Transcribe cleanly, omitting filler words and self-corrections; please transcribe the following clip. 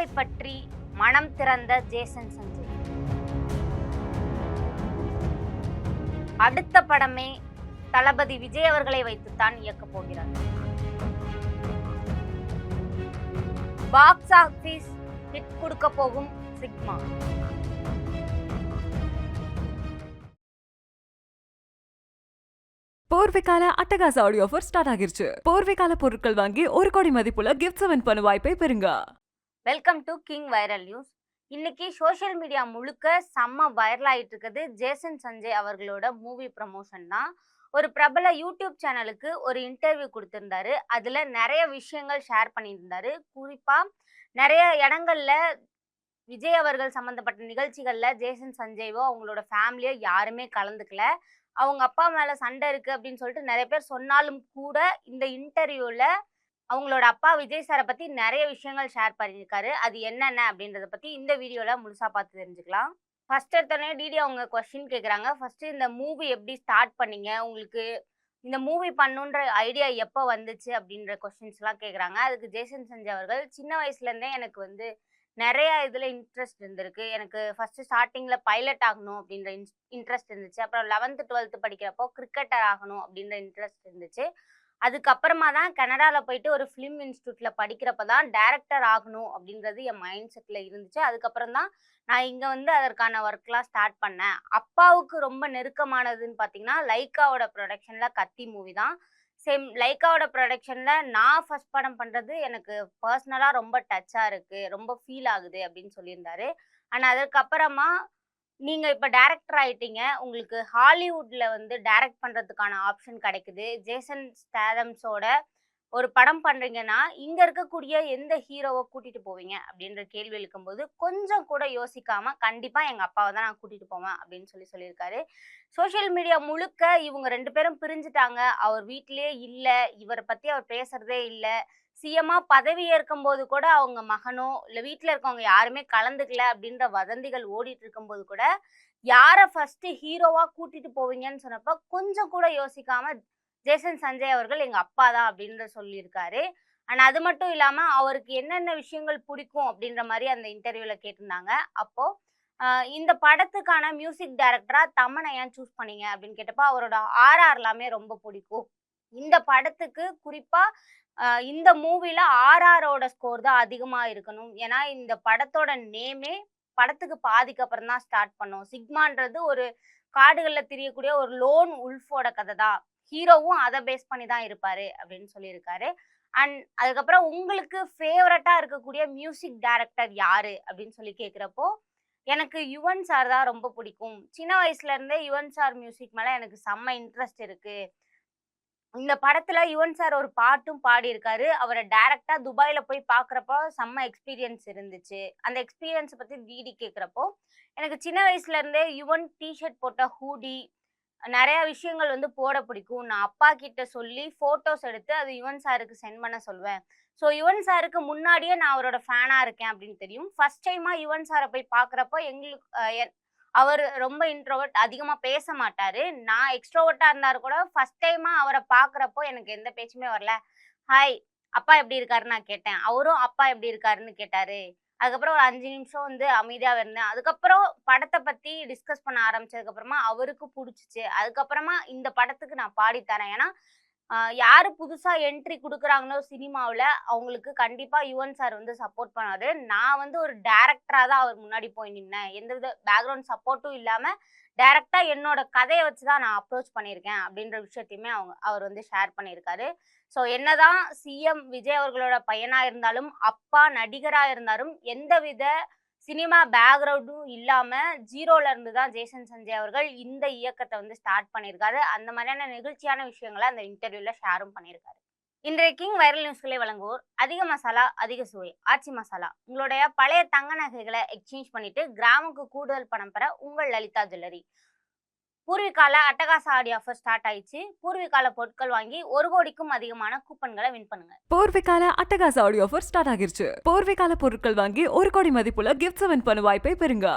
அப்பாவை பற்றி மனம் திறந்த ஜேசன் சஞ்சய். அடுத்த படமே தளபதி விஜய் அவர்களை வைத்துத்தான் இயக்கப் போகிறார். பாக்ஸ் ஆபீஸ் ஹிட் கொடுக்க போகும் சிக்மா. போர்வைக்கால அட்டகாச ஆடியோ ஆஃபர் ஸ்டார்ட் ஆகிருச்சு. போர்வைக்கால பொருட்கள் வாங்கி 1 கோடி மதிப்புள்ள கிஃப்ட்ஸ் வின் பண்ண வாய்ப்பை பெறுங்க. Welcome to king viral news. இன்னைக்கு சோஷியல் மீடியா முழுக்க செம்ம வைரல் ஆயிட்டு இருக்குது ஜேசன் சஞ்சய் அவர்களோட மூவி ப்ரமோஷன் தான். ஒரு பிரபல யூடியூப் சேனலுக்கு ஒரு இன்டர்வியூ கொடுத்திருந்தாரு. அதுல நிறைய விஷயங்கள் ஷேர் பண்ணியிருந்தாரு. குறிப்பா நிறைய இடங்கள்ல விஜய் அவர்கள் சம்பந்தப்பட்ட நிகழ்ச்சிகள்ல ஜேசன் சஞ்சய்வோ அவங்களோட ஃபேமிலியோ யாருமே கலந்துக்கல. அவங்க அப்பா மேல சண்டை இருக்கு அப்படின்னு சொல்லிட்டு நிறைய பேர் சொன்னாலும் கூட இந்த இன்டர்வியூல அவங்களோட அப்பா விஜய் சாரை பத்தி நிறைய விஷயங்கள் ஷேர் பண்ணியிருக்காரு. அது என்னென்ன அப்படின்றத பத்தி இந்த வீடியோல முழுசா பார்த்து தெரிஞ்சுக்கலாம். ஃபர்ஸ்ட் எடுத்தோடனே டிடி அவங்க கொஸ்டின் கேட்குறாங்க. ஃபர்ஸ்ட் இந்த மூவி எப்படி ஸ்டார்ட் பண்ணீங்க, உங்களுக்கு இந்த மூவி பண்ணுன்ற ஐடியா எப்போ வந்துச்சு அப்படின்ற கொஸ்டின்ஸ்லாம் கேட்குறாங்க. அதுக்கு ஜேசன் சஞ்சய் அவர்கள் சின்ன வயசுலேருந்தே எனக்கு வந்து நிறைய இதில் இன்ட்ரெஸ்ட் இருந்திருக்கு. எனக்கு ஃபஸ்ட்டு ஸ்டார்டிங்கில் பைலட் ஆகணும் அப்படின்ற இன்ட்ரெஸ்ட் இருந்துச்சு. அப்புறம் 11th 12th படிக்கிறப்போ கிரிக்கெட்டர் ஆகணும் அப்படின்ற இன்ட்ரெஸ்ட் இருந்துச்சு. அதுக்கப்புறமா தான் கனடாவில் போயிட்டு ஒரு ஃபிலிம் இன்ஸ்டியூட்டில் படிக்கிறப்ப தான் டேரக்டர் ஆகணும் அப்படின்றது என் மைண்ட் செட்டில் இருந்துச்சு. அதுக்கப்புறம் தான் நான் இங்கே வந்து அதற்கான ஒர்க்லாம் ஸ்டார்ட் பண்ணேன். அப்பாவுக்கு ரொம்ப நெருக்கமானதுன்னு பார்த்தீங்கன்னா லைக்காவோட ப்ரொடக்ஷனில் கத்தி மூவி தான். சேம் லைக்காவோட ப்ரொடக்ஷனில் நான் ஃபர்ஸ்ட் படம் பண்ணுறது எனக்கு பர்சனலாக ரொம்ப டச்சாக இருக்குது, ரொம்ப ஃபீல் ஆகுது அப்படின்னு சொல்லியிருந்தாரு. ஆனால் அதுக்கப்புறமா நீங்கள் இப்போ டேரக்டர் ஆகிட்டீங்க, உங்களுக்கு ஹாலிவுட்டில் வந்து டைரக்ட் பண்ணுறதுக்கான ஆப்ஷன் கிடைக்குது. ஜேசன் ஸ்டாதம்ஸோட ஒரு படம் பண்ணுறீங்கன்னா இங்கே இருக்கக்கூடிய எந்த ஹீரோவை கூட்டிகிட்டு போவீங்க அப்படின்ற கேள்வி இருக்கும்போது கொஞ்சம் கூட யோசிக்காமல் கண்டிப்பாக எங்கள் அப்பாவை தான் நான் கூட்டிகிட்டு போவேன் அப்படின்னு சொல்லியிருக்காரு. சோஷியல் மீடியா முழுக்க இவங்க 2 பேரும் பிரிஞ்சுட்டாங்க, அவர் வீட்டிலே இல்லை, இவரை பற்றி அவர் பேசுகிறதே இல்லை, சிஎம்மா பதவி ஏற்கும்போது கூட அவங்க மகனோ இல்லை வீட்டில் இருக்கவங்க யாருமே கலந்துக்கல அப்படின்ற வதந்திகள் ஓடிட்டு இருக்கும்போது கூட யாரை ஃபஸ்ட்டு ஹீரோவாக கூட்டிகிட்டு போவீங்கன்னு சொன்னப்போ கொஞ்சம் கூட யோசிக்காமல் ஜேசன் சஞ்சய் அவர்கள் எங்கள் அப்பா தான் அப்படின்ற சொல்லியிருக்காரு. ஆனால் அது மட்டும் இல்லாமல் அவருக்கு என்னென்ன விஷயங்கள் பிடிக்கும் அப்படின்ற மாதிரி அந்த இன்டர்வியூவில் கேட்டிருந்தாங்க. அப்போது இந்த படத்துக்கான மியூசிக் டைரக்டராக தமனை ஏன் சூஸ் பண்ணீங்க அப்படின்னு கேட்டப்போ அவரோட ஆர்ஆர்லாமே ரொம்ப பிடிக்கும். இந்த படத்துக்கு குறிப்பாக இந்த மூவியில் ஆர்ஆரோட ஸ்கோர் தான் அதிகமாக இருக்கணும். ஏன்னா இந்த படத்தோட நேமே படத்துக்கு பாதிக்கு அப்புறம் தான் ஸ்டார்ட் பண்ணோம். சிக்மான்றது ஒரு காடுகளில் திரியக்கூடிய ஒரு லோன் உல்ஃபோட கதை தான். ஹீரோவும் அதை பேஸ் பண்ணி தான் இருப்பாரு அப்படின்னு சொல்லியிருக்காரு. அண்ட் அதுக்கப்புறம் உங்களுக்கு ஃபேவரட்டா இருக்கக்கூடிய மியூசிக் டைரக்டர் யாரு அப்படின்னு சொல்லி கேட்குறப்போ எனக்கு யுவன் சார் தான் ரொம்ப பிடிக்கும். சின்ன வயசுல இருந்தே யுவன் சார் மியூசிக் மேல எனக்கு செம்ம இன்ட்ரெஸ்ட் இருக்கு. இந்த படத்துல யுவன் சார் ஒரு பாட்டும் பாடியிருக்காரு. அவரை டைரக்டா துபாயில போய் பார்க்குறப்போ செம்ம எக்ஸ்பீரியன்ஸ் இருந்துச்சு. அந்த எக்ஸ்பீரியன்ஸை பத்தி டிடி கேட்குறப்போ எனக்கு சின்ன வயசுல இருந்தே யுவன் டிஷர்ட் போட்ட ஹூடி நிறைய விஷயங்கள் வந்து போட பிடிக்கும். நான் அப்பா கிட்ட சொல்லி ஃபோட்டோஸ் எடுத்து அது யுவன் சாருக்கு சென்ட் பண்ண சொல்வேன். ஸோ யுவன் சாருக்கு முன்னாடியே நான் அவரோட ஃபேனாக இருக்கேன் அப்படின்னு தெரியும். ஃபர்ஸ்ட் டைமாக யுவன் சாரை போய் பார்க்குறப்போ எங்களுக்கு அவர் ரொம்ப இன்ட்ரோவர்ட், அதிகமாக பேச மாட்டார். நான் எக்ஸ்ட்ரோவர்ட்டாக இருந்தார் கூட ஃபர்ஸ்ட் டைமாக அவரை பார்க்குறப்போ எனக்கு எந்த பேச்சுமே வரல. ஹாய் அப்பா எப்படி இருக்காருன்னு நான் கேட்டேன். அவரும் அப்பா எப்படி இருக்காருன்னு கேட்டார். அதுக்கப்புறம் ஒரு 5 நிமிஷம் வந்து அமைதியாக இருந்தேன். அதுக்கப்புறம் படத்தை பற்றி டிஸ்கஸ் பண்ண ஆரம்பிச்சதுக்கப்புறமா அவருக்கு பிடிச்சிச்சு. அதுக்கப்புறமா இந்த படத்துக்கு நான் பாடித்தரேன். ஏன்னா யார் புதுசாக என்ட்ரி கொடுக்குறாங்களோ சினிமாவில் அவங்களுக்கு கண்டிப்பாக யுவன் சார் வந்து சப்போர்ட் பண்ணாரு. நான் வந்து ஒரு டேரக்டராக தான் அவர் முன்னாடி போய் நின்னேன். எந்தவித பேக்ரவுண்ட் சப்போர்ட்டும் இல்லாமல் டைரக்டாக என்னோட கதையை வச்சு தான் நான் அப்ரோச் பண்ணியிருக்கேன் அப்படின்ற விஷயத்தையுமே அவர் வந்து ஷேர் பண்ணியிருக்காரு. ஸோ என்னதான் சிஎம் விஜய் அவர்களோட பையனாக இருந்தாலும் அப்பா நடிகராக இருந்தாலும் எந்தவித சினிமா பேக்ரவுண்டும் இல்லாமல் ஜீரோல இருந்து தான் ஜேசன் சஞ்சய் அவர்கள் இந்த இயக்கத்தை வந்து ஸ்டார்ட் பண்ணியிருக்காரு. அந்த மாதிரியான நிகழ்ச்சியான விஷயங்களை அந்த இன்டர்வியூவில் ஷேரும் பண்ணியிருக்காரு. இன்றைய கிங் வைரல் நியூஸ்களை வழங்குவோர் அதிக மசாலா அதிக சுவை ஆச்சி மசாலா. உங்களுடைய பழைய தங்க நகைகளை எக்ஸ்சேஞ்ச் பண்ணிட்டு கிராமுக்கு கூடுதல் பணம் பெற உங்கள் லலிதா ஜுவல்லரி. பூர்விகால அட்டகாச ஆடி ஆஃபர் ஸ்டார்ட் ஆயிடுச்சு. பூர்விகால பொருட்கள் வாங்கி 1 கோடிக்கும் அதிகமான கூப்பன்களை வின் பண்ணுங்க. போர்வைக்கால அட்டகாச ஆடியோ ஆஃபர் ஸ்டார்ட் ஆகிருச்சு. போர்வைக்கால பொருட்கள் வாங்கி 1 கோடி மதிப்புள்ள கிஃப்ட்ஸ் வின் பண்ண வாய்ப்பை பெறுங்க.